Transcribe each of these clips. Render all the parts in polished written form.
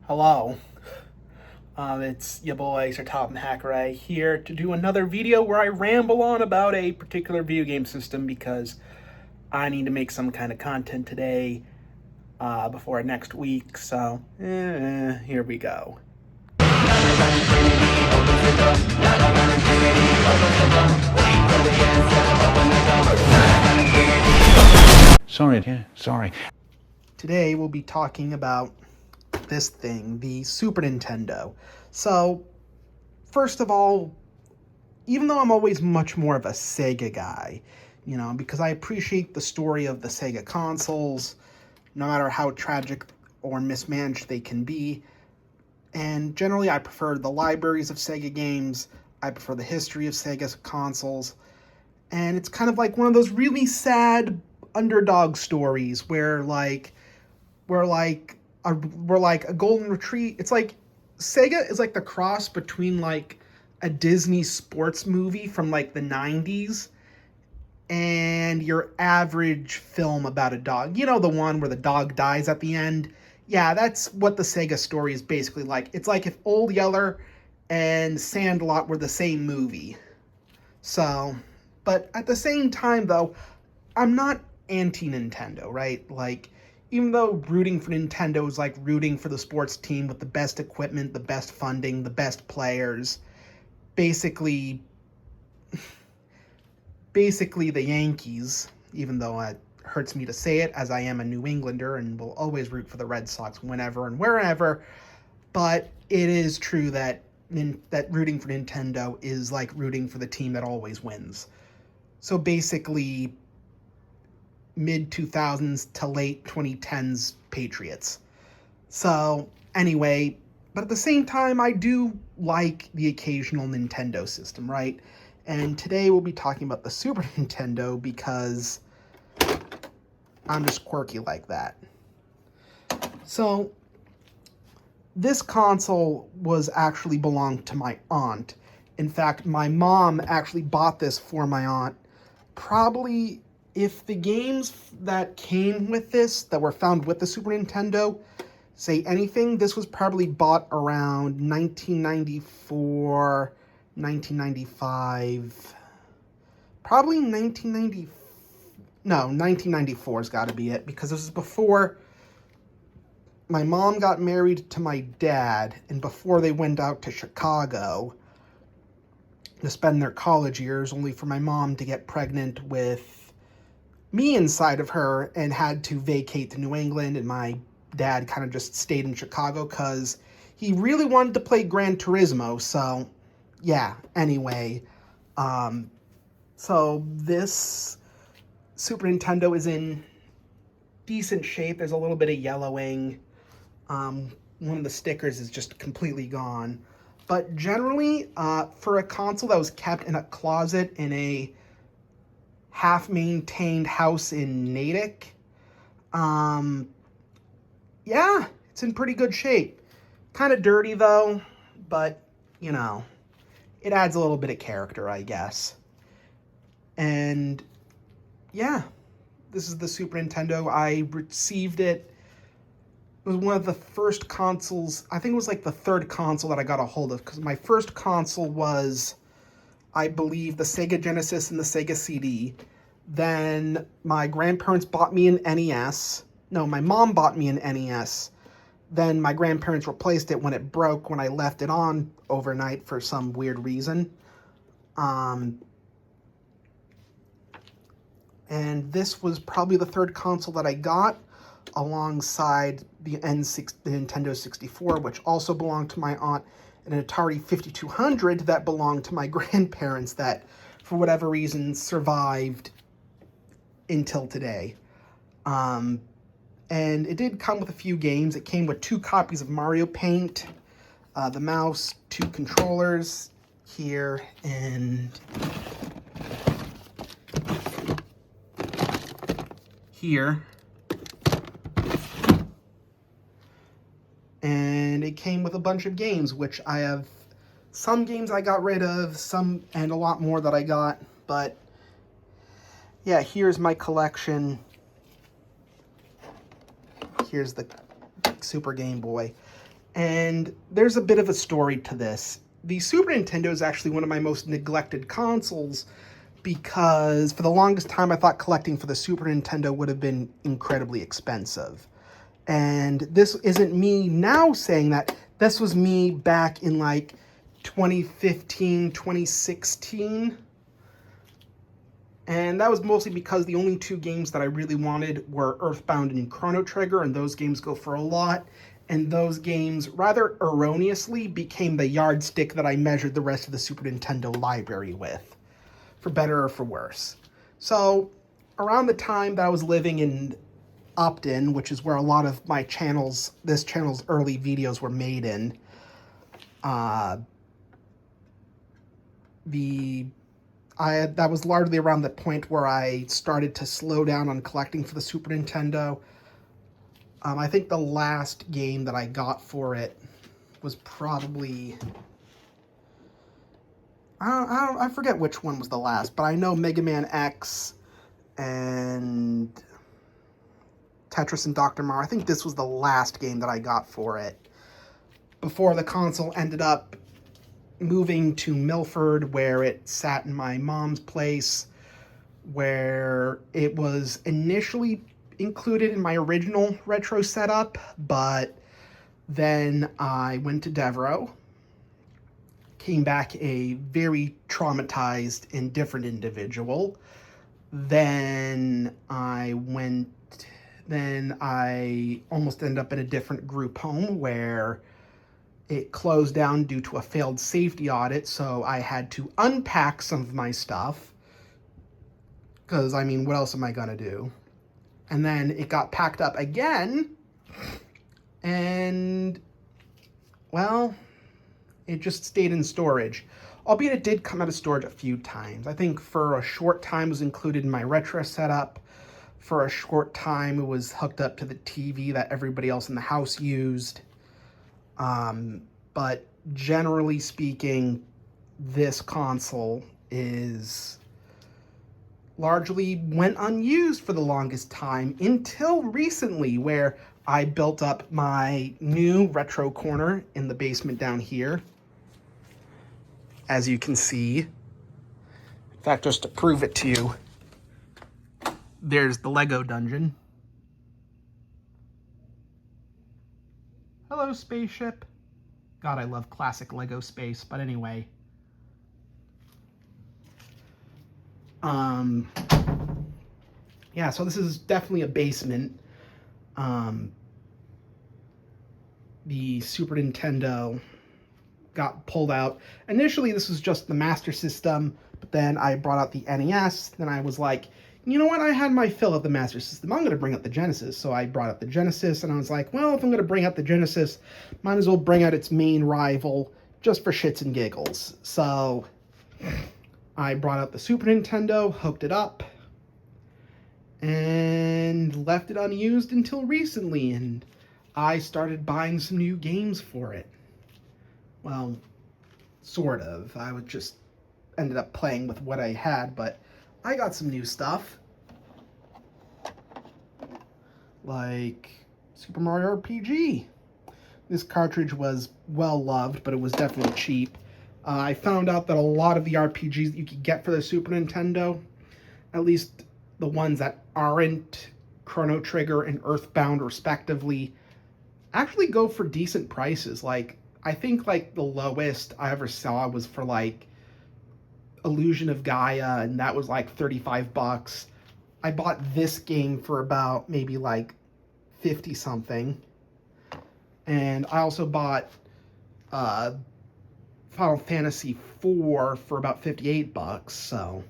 Hello, it's your boy Sir Topham Hackeray here to do another video where I ramble on about a particular video game system because I need to make some kind of content today before next week, so here we go. Sorry. Today we'll be talking about this thing, the Super Nintendo. So, first of all, even though I'm always much more of a Sega guy, because I appreciate the story of the Sega consoles, no matter how tragic or mismanaged they can be, and generally I prefer the libraries of Sega games, I prefer the history of Sega consoles, and it's kind of like one of those really sad underdog stories where a golden retrieve. It's like Sega is like the cross between like a Disney sports movie from like the 90s and your average film about a dog. You know, the one where the dog dies at the end? Yeah, that's what the Sega story is basically like. It's like if Old Yeller and Sandlot were the same movie. So, but at the same time though, I'm not anti-Nintendo, right? Like, even though rooting for Nintendo is like rooting for the sports team with the best equipment, the best funding, the best players, basically the Yankees, even though it hurts me to say it as I am a New Englander and will always root for the Red Sox whenever and wherever, but it is true that rooting for Nintendo is like rooting for the team that always wins. So basically, mid-2000s to late 2010s Patriots. So, anyway, but at the same time, I do like the occasional Nintendo system, right? And today we'll be talking about the Super Nintendo because I'm just quirky like that. So, this console was actually belonged to my aunt. In fact, my mom actually bought this for my aunt. Probably, if the games that came with this, that were found with the Super Nintendo, say anything, this was probably bought around 1994, 1995, probably 1994 has got to be it, because this is before my mom got married to my dad, and before they went out to Chicago to spend their college years, only for my mom to get pregnant with me inside of her and had to vacate to New England, and my dad kind of just stayed in Chicago because he really wanted to play Gran Turismo. So yeah, anyway, so this Super Nintendo is in decent shape. There's a little bit of yellowing. One of the stickers is just completely gone, but generally for a console that was kept in a closet in a half-maintained house in Natick, yeah, it's in pretty good shape. Kind of dirty though, but it adds a little bit of character, I guess. And yeah, this is the Super Nintendo. I received it. It was one of the first consoles. I think it was like the third console that I got a hold of, because my first console was, I believe, the Sega Genesis and the Sega CD. Then my grandparents bought me an NES. No, my mom bought me an NES. Then my grandparents replaced it when it broke when I left it on overnight for some weird reason. And this was probably the third console that I got, alongside the Nintendo 64, which also belonged to my aunt, and an Atari 5200 that belonged to my grandparents that, for whatever reason, survived until today. And it did come with a few games. It came with 2 copies of Mario Paint, the mouse, 2 controllers here, and here. And it came with a bunch of games, which I have. Some games I got rid of, some, and a lot more that I got, but yeah, here's my collection. Here's the Super Game Boy. And there's a bit of a story to this. The Super Nintendo is actually one of my most neglected consoles because for the longest time I thought collecting for the Super Nintendo would have been incredibly expensive. And this isn't me now saying that. This was me back in like 2015, 2016. And that was mostly because the only two games that I really wanted were Earthbound and Chrono Trigger, and those games go for a lot. And those games, rather erroneously, became the yardstick that I measured the rest of the Super Nintendo library with, for better or for worse. So, around the time that I was living in Upton, which is where a lot of my this channel's early videos were made in, that was largely around the point where I started to slow down on collecting for the Super Nintendo. I think the last game that I got for it was probably... I forget which one was the last, but I know Mega Man X and Tetris and Dr. Mario. I think this was the last game that I got for it, before the console ended up moving to Milford, where it sat in my mom's place, where it was initially included in my original retro setup, but then I went to Devereaux, came back a very traumatized and different individual. Then I almost ended up in a different group home where it closed down due to a failed safety audit, so I had to unpack some of my stuff, because, I mean, what else am I gonna do? And then it got packed up again, and, well, it just stayed in storage. Albeit it did come out of storage a few times. I think for a short time it was included in my retro setup. For a short time it was hooked up to the TV that everybody else in the house used. But generally speaking, this console is largely went unused for the longest time until recently, where I built up my new retro corner in the basement down here. As you can see, in fact, just to prove it to you, there's the Lego dungeon. Hello, spaceship. God, I love classic Lego space, but anyway. Yeah, so this is definitely a basement. The Super Nintendo got pulled out. Initially, this was just the Master System, but then I brought out the NES. Then I was like, you know what? I had my fill of the Master System. I'm going to bring out the Genesis. So I brought out the Genesis, and I was like, well, if I'm going to bring out the Genesis, might as well bring out its main rival just for shits and giggles. So I brought out the Super Nintendo, hooked it up, and left it unused until recently, and I started buying some new games for it. Well, sort of. I would just ended up playing with what I had, but I got some new stuff. Like Super Mario RPG. This cartridge was well loved, but it was definitely cheap. I found out that a lot of the RPGs that you could get for the Super Nintendo, at least the ones that aren't Chrono Trigger and Earthbound respectively, actually go for decent prices. Like, I think like the lowest I ever saw was for like Illusion of Gaia, and that was like $35. I bought this game for about maybe like 50 something. And I also bought Final Fantasy IV for about $58, so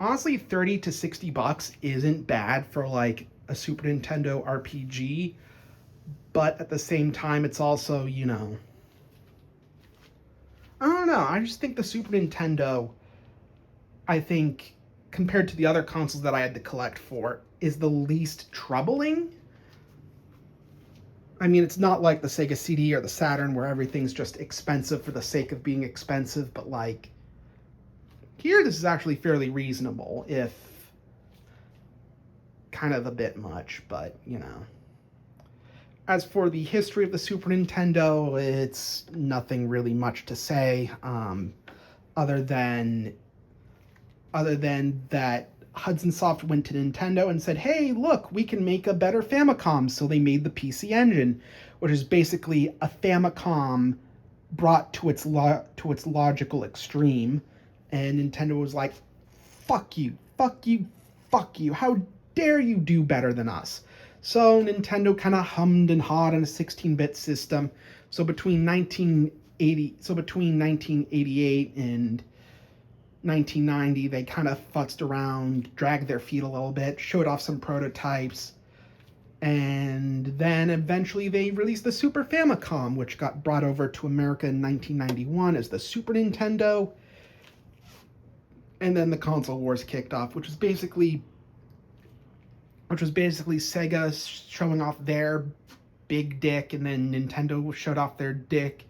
honestly, 30 to 60 bucks isn't bad for like a Super Nintendo RPG, but at the same time, it's also, you know, I don't know. I just think the Super Nintendo, I think, compared to the other consoles that I had to collect for, is the least troubling. I mean, it's not like the Sega CD or the Saturn where everything's just expensive for the sake of being expensive, but like, here this is actually fairly reasonable, if kind of a bit much, but, you know. As for the history of the Super Nintendo, it's nothing really much to say, other than that Hudson Soft went to Nintendo and said, "Hey, look, we can make a better Famicom." So they made the PC Engine, which is basically a Famicom brought to its logical extreme. And Nintendo was like, "Fuck you, fuck you, fuck you! How dare you do better than us?" So Nintendo kind of hummed and hawed on a 16-bit system. So between 1988 and 1990, they kind of futzed around, dragged their feet a little bit, showed off some prototypes, and then eventually they released the Super Famicom, which got brought over to America in 1991 as the Super Nintendo. And then the console wars kicked off, which was basically Sega showing off their big dick, and then Nintendo showed off their dick.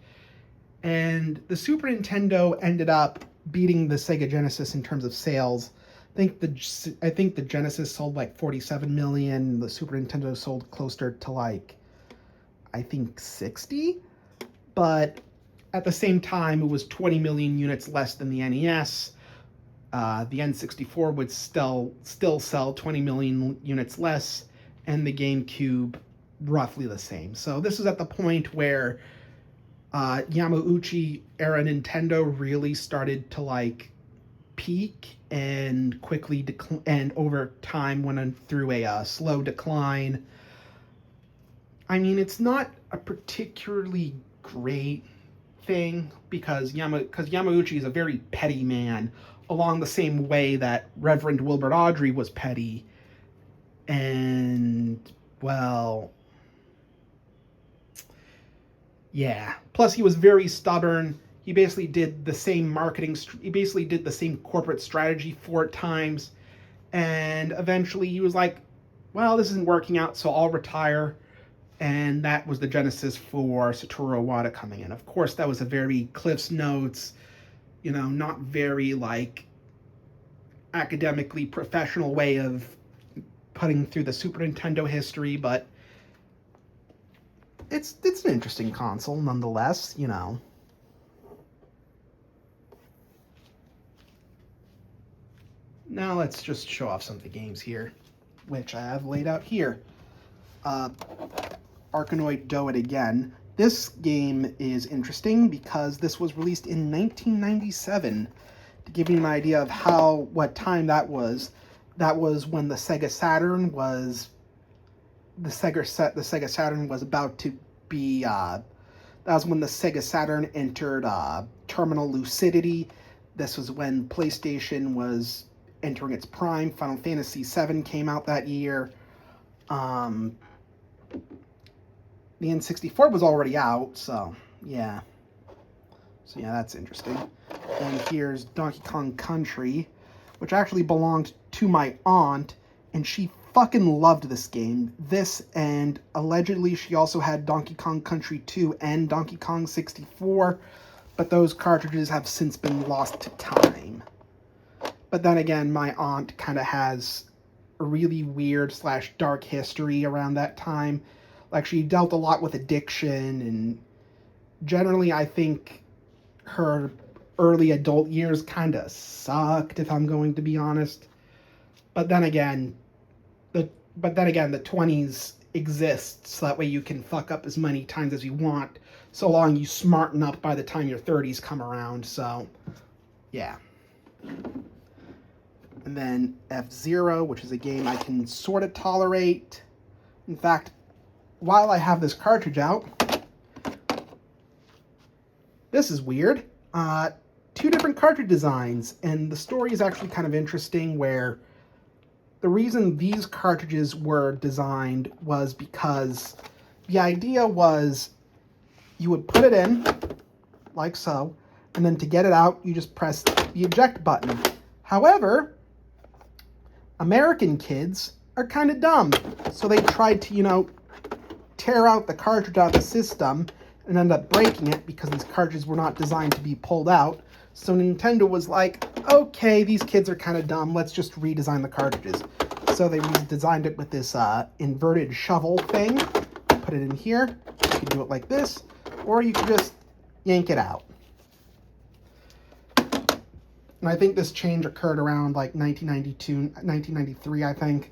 And the Super Nintendo ended up beating the Sega Genesis in terms of sales. I think the Genesis sold like 47 million. The Super Nintendo sold closer to like, I think 60. But at the same time, it was 20 million units less than the NES. The N64 would still sell 20 million units less, and the GameCube roughly the same. So this is at the point where Yamauchi era Nintendo really started to like peak and quickly and over time went through a slow decline. I mean, it's not a particularly great thing because Yamauchi is a very petty man, along the same way that Reverend Wilbert Audrey was petty. And, well, yeah. Plus, he was very stubborn. He basically did the same corporate strategy 4 times. And eventually he was like, well, this isn't working out, so I'll retire. And that was the genesis for Satoru Iwata coming in. Of course, that was a very Cliff's Notes, not very, like, academically professional way of putting through the Super Nintendo history, but it's an interesting console nonetheless, Now let's just show off some of the games here, which I have laid out here. Arkanoid Do It Again. This game is interesting because this was released in 1997. To give you an idea of what time that was when the Sega Saturn was about to be that was when the Sega Saturn entered terminal lucidity. This was when PlayStation was entering its prime. Final Fantasy VII came out that year. The N64 was already out, so yeah. So yeah, that's interesting. And here's Donkey Kong Country, which actually belonged to my aunt, and she fucking loved this game. This, and allegedly she also had Donkey Kong Country 2 and Donkey Kong 64, but those cartridges have since been lost to time. But then again, my aunt kind of has a really weird / dark history around that time. Like, she dealt a lot with addiction, and generally I think her early adult years kind of sucked, if I'm going to be honest. But then again, the 20s exists, so that way you can fuck up as many times as you want, so long you smarten up by the time your 30s come around, so yeah. And then F-Zero, which is a game I can sort of tolerate. In fact, while I have this cartridge out, this is weird. 2 different cartridge designs, and the story is actually kind of interesting, where the reason these cartridges were designed was because the idea was you would put it in, like so, and then to get it out, you just press the eject button. However, American kids are kind of dumb, so they tried to, tear out the cartridge out of the system and end up breaking it because these cartridges were not designed to be pulled out. So Nintendo was like, okay, these kids are kind of dumb, let's just redesign the cartridges. So they redesigned it with this inverted shovel thing. put it in here. You can do it like this, or you can just yank it out. And I think this change occurred around like 1992, 1993, I think.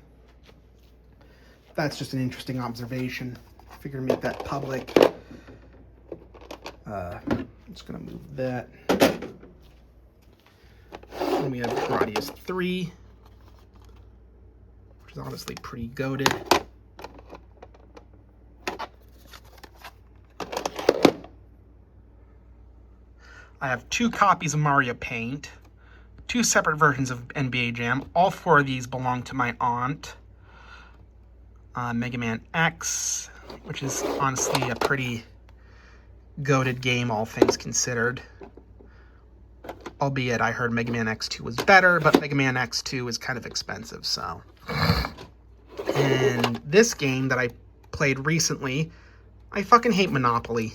That's just an interesting observation. Figure to make that public. I'm just going to move that. Then we have Gradius 3, which is honestly pretty goated. I have 2 copies of Mario Paint, 2 separate versions of NBA Jam. All 4 of these belong to my aunt. Mega Man X, which is honestly a pretty goated game, all things considered. Albeit I heard Mega Man X2 was better, but Mega Man X2 is kind of expensive, so. And this game that I played recently, I fucking hate Monopoly.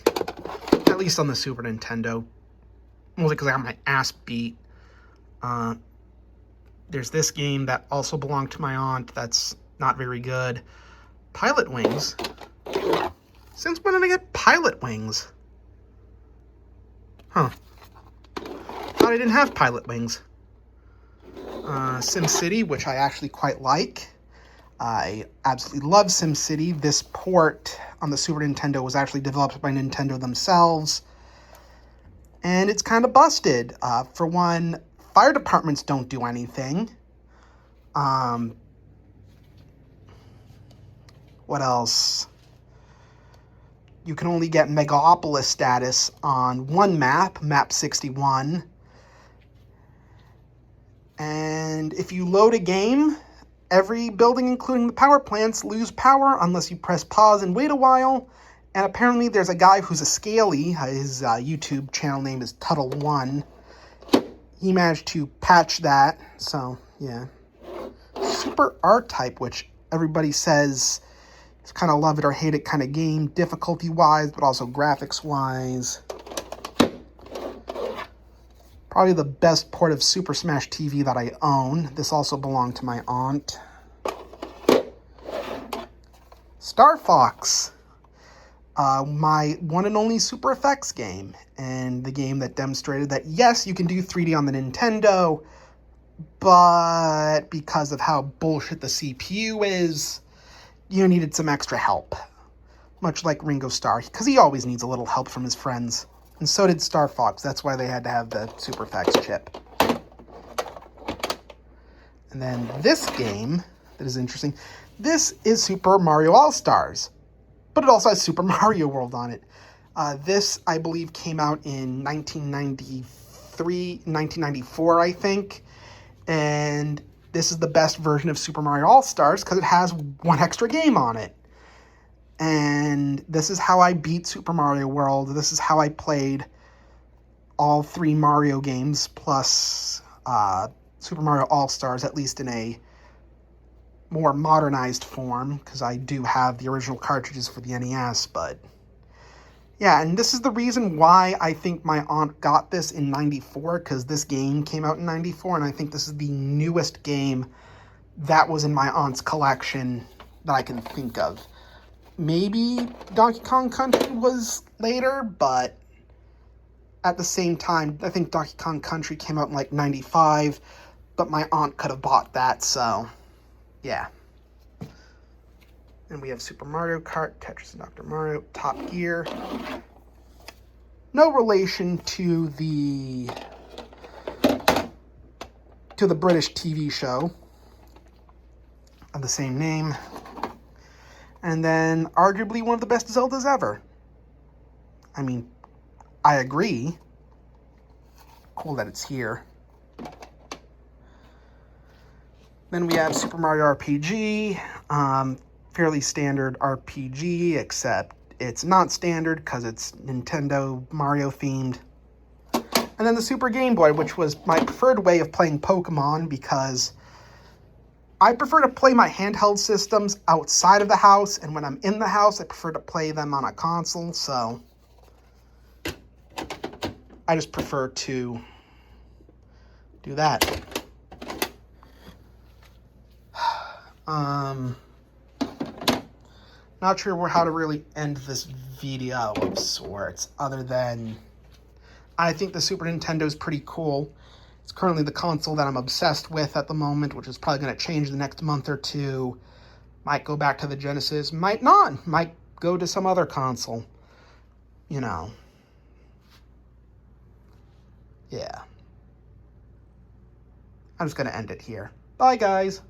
At least on the Super Nintendo. Mostly because I got my ass beat. There's this game that also belonged to my aunt that's not very good. Pilot Wings? Since when did I get Pilot Wings? Huh. Thought I didn't have Pilot Wings. SimCity, which I actually quite like. I absolutely love SimCity. This port on the Super Nintendo was actually developed by Nintendo themselves. And it's kind of busted. For one, fire departments don't do anything. What else? You can only get Megapolis status on one map, map 61. And if you load a game, every building, including the power plants, lose power unless you press pause and wait a while. And apparently there's a guy who's a scaly. His YouTube channel name is Tuttle1. He managed to patch that. So, yeah. Super R-Type, which everybody says is kind of love it or hate it kind of game, difficulty-wise, but also graphics-wise. Probably the best port of Super Smash TV that I own. This also belonged to my aunt. Star Fox. My one and only Super Effects game. And the game that demonstrated that, yes, you can do 3D on the Nintendo, but because of how bullshit the CPU is, you needed some extra help. Much like Ringo Starr, because he always needs a little help from his friends. And so did Star Fox. That's why they had to have the Super Effects chip. And then this game that is interesting. This is Super Mario All-Stars. But it also has Super Mario World on it. This, I believe, came out in 1994, I think. And this is the best version of Super Mario All-Stars because it has one extra game on it. And this is how I beat Super Mario World. This is how I played all 3 Mario games plus Super Mario All-Stars, at least in a more modernized form, because I do have the original cartridges for the NES, but yeah, and this is the reason why I think my aunt got this in 94, because this game came out in 94, and I think this is the newest game that was in my aunt's collection that I can think of. Maybe Donkey Kong Country was later, but at the same time, I think Donkey Kong Country came out in like 95, but my aunt could have bought that, so yeah. And we have Super Mario Kart, Tetris and Dr. Mario, Top Gear. No relation to the British TV show of the same name. And then arguably one of the best Zeldas ever. I mean, I agree. Cool that it's here. Then we have Super Mario RPG. Fairly standard RPG, except it's not standard because it's Nintendo Mario themed. And then the Super Game Boy, which was my preferred way of playing Pokemon because I prefer to play my handheld systems outside of the house, and when I'm in the house, I prefer to play them on a console, so I just prefer to do that. Not sure how to really end this video of sorts, other than I think the Super Nintendo is pretty cool. It's currently the console that I'm obsessed with at the moment, which is probably going to change the next month or two. Might go back to the Genesis, might not. Might go to some other console. You know. Yeah. I'm just going to end it here. Bye, guys.